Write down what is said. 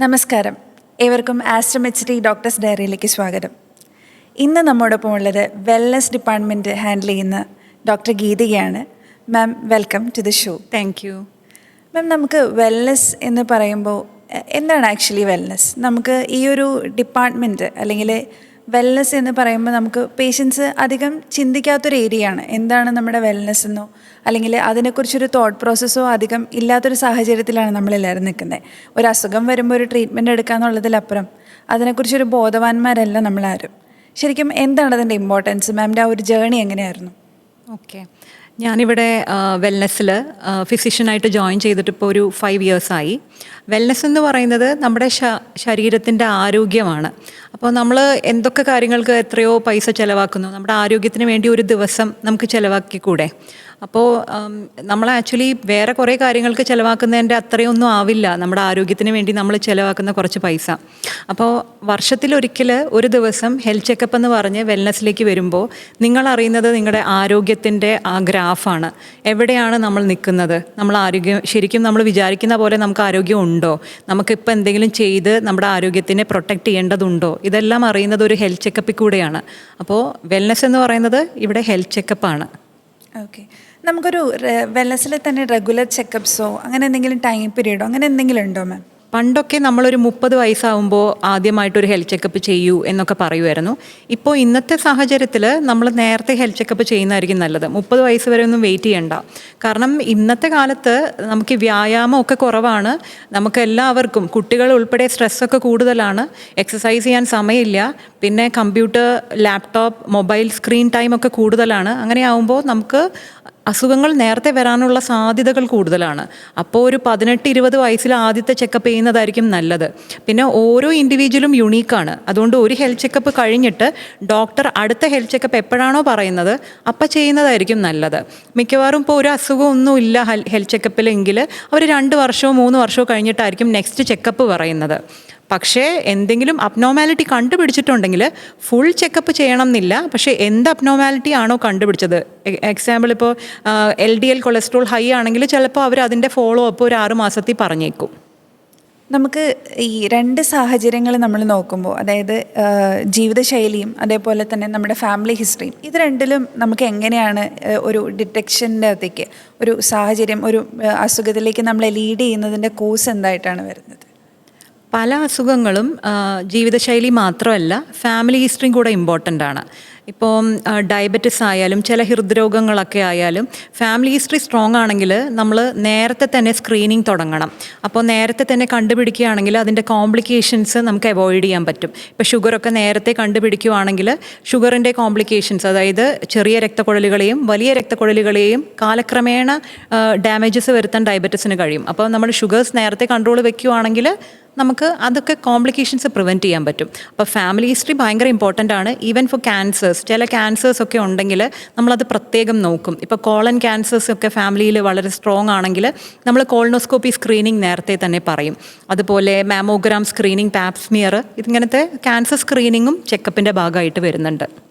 നമസ്കാരം. ഏവർക്കും ആസ്ട്രോമെറ്റ്രി ഡോക്ടേഴ്സ് ഡയറിയിലേക്ക് സ്വാഗതം. ഇന്ന് നമ്മോടൊപ്പം ഉള്ളത് വെൽനസ് ഡിപ്പാർട്ട്മെൻറ്റ് ഹാൻഡിൽ ചെയ്യുന്ന ഡോക്ടർ ഗീതികയാണ്. Ma'am, welcome to the show. Thank you. Ma'am, നമുക്ക് വെൽനസ് എന്ന് പറയുമ്പോൾ എന്താണ് ആക്ച്വലി വെൽനസ്? നമുക്ക് ഈ ഒരു ഡിപ്പാർട്ട്മെൻറ്റ് അല്ലെങ്കിൽ വെൽനസ് എന്ന് പറയുമ്പോൾ നമുക്ക് പേഷ്യൻസ് അധികം ചിന്തിക്കാത്തൊരു ഏരിയയാണ്. എന്താണ് നമ്മുടെ വെൽനസ് എന്നോ അല്ലെങ്കിൽ അതിനെക്കുറിച്ചൊരു തോട്ട് പ്രോസസ്സോ അധികം ഇല്ലാത്തൊരു സാഹചര്യത്തിലാണ് നമ്മളെല്ലാവരും നിൽക്കുന്നത്. ഒരു അസുഖം വരുമ്പോൾ ഒരു ട്രീറ്റ്മെൻറ്റ് എടുക്കുക എന്നുള്ളതിലപ്പുറം അതിനെക്കുറിച്ചൊരു ബോധവാന്മാരല്ല നമ്മളാരും. ശരിക്കും എന്താണ് അതിൻ്റെ ഇമ്പോർട്ടൻസ്? മാമിൻ്റെ ആ ഒരു ജേണി എങ്ങനെയായിരുന്നു? ഓക്കെ, ഞാനിവിടെ വെൽനെസ്സിൽ ഫിസിഷ്യനായിട്ട് ജോയിൻ ചെയ്തിട്ട് ഇപ്പോൾ ഒരു 5 ഇയേഴ്സായി. വെൽനെസ് എന്ന് പറയുന്നത് നമ്മുടെ ശരീരത്തിൻ്റെ ആരോഗ്യമാണ്. അപ്പോൾ നമ്മൾ എന്തൊക്കെ കാര്യങ്ങൾക്ക് എത്രയോ പൈസ ചിലവാക്കുന്നു, നമ്മുടെ ആരോഗ്യത്തിന് വേണ്ടി ഒരു ദിവസം നമുക്ക് ചിലവാക്കിക്കൂടെ? അപ്പോൾ നമ്മൾ ആക്ച്വലി വേറെ കുറേ കാര്യങ്ങൾക്ക് ചിലവാക്കുന്നതിൻ്റെ അത്രയൊന്നും ആവില്ല നമ്മുടെ ആരോഗ്യത്തിന് വേണ്ടി നമ്മൾ ചിലവാക്കുന്ന കുറച്ച് പൈസ. അപ്പോൾ വർഷത്തിലൊരിക്കൽ ഒരു ദിവസം ഹെൽത്ത് ചെക്കപ്പ് എന്ന് പറഞ്ഞ് വെൽനെസ്സിലേക്ക് വരുമ്പോൾ നിങ്ങൾ അറിയുന്നത് നിങ്ങളുടെ ആരോഗ്യത്തിൻ്റെ ആ ഗ്രാഫാണ്. എവിടെയാണ് നമ്മൾ നിൽക്കുന്നത്? നമ്മൾ ആരോഗ്യം ശരിക്കും നമ്മൾ വിചാരിക്കുന്ന പോലെ നമുക്ക് ആരോഗ്യം ഉണ്ടോ? നമുക്കിപ്പോൾ എന്തെങ്കിലും ചെയ്ത് നമ്മുടെ ആരോഗ്യത്തിനെ പ്രൊട്ടക്റ്റ് ചെയ്യേണ്ടതുണ്ടോ? ഇതെല്ലാം അറിയുന്നത് ഒരു ഹെൽത്ത് ചെക്കപ്പിൽ കൂടെയാണ്. അപ്പോൾ വെൽനെസ് എന്ന് പറയുന്നത് ഇവിടെ ഹെൽത്ത് ചെക്കപ്പാണ്. ഓക്കെ, നമുക്കൊരു വെൽനസ്സിൽ തന്നെ റെഗുലർ ചെക്കപ്സോ അങ്ങനെ എന്തെങ്കിലും ടൈം പീരീഡോ അങ്ങനെ എന്തെങ്കിലും ഉണ്ടോ മാം? പണ്ടൊക്കെ നമ്മളൊരു 30 വയസ്സാകുമ്പോൾ ആദ്യമായിട്ടൊരു ഹെൽത്ത് ചെക്കപ്പ് ചെയ്യൂ എന്നൊക്കെ പറയുമായിരുന്നു. ഇപ്പോൾ ഇന്നത്തെ സാഹചര്യത്തിൽ നമ്മൾ നേരത്തെ ഹെൽത്ത് ചെക്കപ്പ് ചെയ്യുന്നതായിരിക്കും നല്ലത്. 30 വയസ്സ് വരെ ഒന്നും വെയിറ്റ് ചെയ്യണ്ട. കാരണം ഇന്നത്തെ കാലത്ത് നമുക്ക് വ്യായാമമൊക്കെ കുറവാണ്. നമുക്ക് എല്ലാവർക്കും, കുട്ടികൾ ഉൾപ്പെടെ സ്ട്രെസ്സൊക്കെ കൂടുതലാണ്. എക്സസൈസ് ചെയ്യാൻ സമയമില്ല. പിന്നെ കമ്പ്യൂട്ടർ, ലാപ്ടോപ്പ്, മൊബൈൽ സ്ക്രീൻ ടൈമൊക്കെ കൂടുതലാണ്. അങ്ങനെയാവുമ്പോൾ നമുക്ക് അസുഖങ്ങൾ നേരത്തെ വരാനുള്ള സാധ്യതകൾ കൂടുതലാണ്. അപ്പോൾ ഒരു 18-20 വയസ്സിൽ ആദ്യത്തെ ചെക്കപ്പ് ചെയ്യുന്നതായിരിക്കും നല്ലത്. പിന്നെ ഓരോ ഇൻഡിവിജ്വലും യുണീക്കാണ്. അതുകൊണ്ട് ഒരു ഹെൽത്ത് ചെക്കപ്പ് കഴിഞ്ഞിട്ട് ഡോക്ടർ അടുത്ത ഹെൽത്ത് ചെക്കപ്പ് എപ്പോഴാണോ പറയുന്നത് അപ്പം ചെയ്യുന്നതായിരിക്കും നല്ലത്. മിക്കവാറും ഇപ്പോൾ ഒരു അസുഖമൊന്നും ഇല്ല ഹെൽത്ത് ചെക്കപ്പിലെങ്കിൽ അവർ 2 വർഷമോ 3 വർഷമോ കഴിഞ്ഞിട്ടായിരിക്കും നെക്സ്റ്റ് ചെക്കപ്പ് പറയുന്നത്. പക്ഷേ എന്തെങ്കിലും അബ്നോർമാലിറ്റി കണ്ടുപിടിച്ചിട്ടുണ്ടെങ്കിൽ ഫുൾ ചെക്കപ്പ് ചെയ്യണം എന്നില്ല. പക്ഷേ എന്ത് അബ്നോർമാലിറ്റി ആണോ കണ്ടുപിടിച്ചത്, എക്സാമ്പിൾ ഇപ്പോൾ LDL കൊളസ്ട്രോൾ ഹൈ ആണെങ്കിൽ ചിലപ്പോൾ അവർ അതിൻ്റെ ഫോളോ അപ്പ് ഒരു 6 മാസത്തിൽ പറഞ്ഞേക്കും. നമുക്ക് ഈ 2 സാഹചര്യങ്ങൾ നമ്മൾ നോക്കുമ്പോൾ, അതായത് ജീവിതശൈലിയും അതേപോലെ തന്നെ നമ്മുടെ ഫാമിലി ഹിസ്റ്ററിയും, ഇത് രണ്ടിലും നമുക്ക് എങ്ങനെയാണ് ഒരു ഡിറ്റക്ഷൻ്റെ അകത്തേക്ക് ഒരു സാഹചര്യം, ഒരു അസുഖത്തിലേക്ക് നമ്മളെ ലീഡ് ചെയ്യുന്നതിൻ്റെ കോഴ്സ് എന്തായിട്ടാണ് വരുന്നത്? പല അസുഖങ്ങളും ജീവിതശൈലി മാത്രമല്ല, ഫാമിലി ഹിസ്റ്ററിയും കൂടെ ഇമ്പോർട്ടൻ്റ് ആണ്. ഇപ്പോൾ ഡയബറ്റിസ് ആയാലും ചില ഹൃദ്രോഗങ്ങളൊക്കെ ആയാലും ഫാമിലി ഹിസ്റ്ററി സ്ട്രോങ് ആണെങ്കിൽ നമ്മൾ നേരത്തെ തന്നെ സ്ക്രീനിങ് തുടങ്ങണം. അപ്പോൾ നേരത്തെ തന്നെ കണ്ടുപിടിക്കുകയാണെങ്കിൽ അതിൻ്റെ കോംപ്ലിക്കേഷൻസ് നമുക്ക് അവോയ്ഡ് ചെയ്യാൻ പറ്റും. ഇപ്പോൾ ഷുഗറൊക്കെ നേരത്തെ കണ്ടുപിടിക്കുകയാണെങ്കിൽ ഷുഗറിൻ്റെ കോംപ്ലിക്കേഷൻസ്, അതായത് ചെറിയ രക്തക്കുഴലുകളെയും വലിയ രക്തക്കുഴലുകളെയും കാലക്രമേണ ഡാമേജസ് വരുത്താൻ ഡയബറ്റിസിന് കഴിയും. അപ്പോൾ നമ്മൾ ഷുഗേഴ്സ് നേരത്തെ കൺട്രോൾ വെക്കുകയാണെങ്കിൽ നമുക്ക് അതൊക്കെ കോംപ്ലിക്കേഷൻസ് പ്രിവെൻറ്റ് ചെയ്യാൻ പറ്റും. അപ്പോൾ ഫാമിലി ഹിസ്റ്ററി ഭയങ്കര ഇമ്പോർട്ടൻ്റ് ആണ്. ഈവൻ ഫോർ ക്യാൻസേഴ്സ്, ചില ക്യാൻസേഴ്സ് ഒക്കെ ഉണ്ടെങ്കിൽ നമ്മളത് പ്രത്യേകം നോക്കും. ഇപ്പോൾ കോളൻ ക്യാൻസേഴ്സ് ഒക്കെ ഫാമിലിയിൽ വളരെ സ്ട്രോങ് ആണെങ്കിൽ നമ്മൾ കോളനോസ്കോപ്പി സ്ക്രീനിങ് നേരത്തെ തന്നെ പറയും. അതുപോലെ മാമോഗ്രാം സ്ക്രീനിങ്, പാപ്സ്മിയർ, ഇതിങ്ങനത്തെ ക്യാൻസർ സ്ക്രീനിങ്ങും ചെക്കപ്പിൻ്റെ ഭാഗമായിട്ട് വരുന്നുണ്ട്.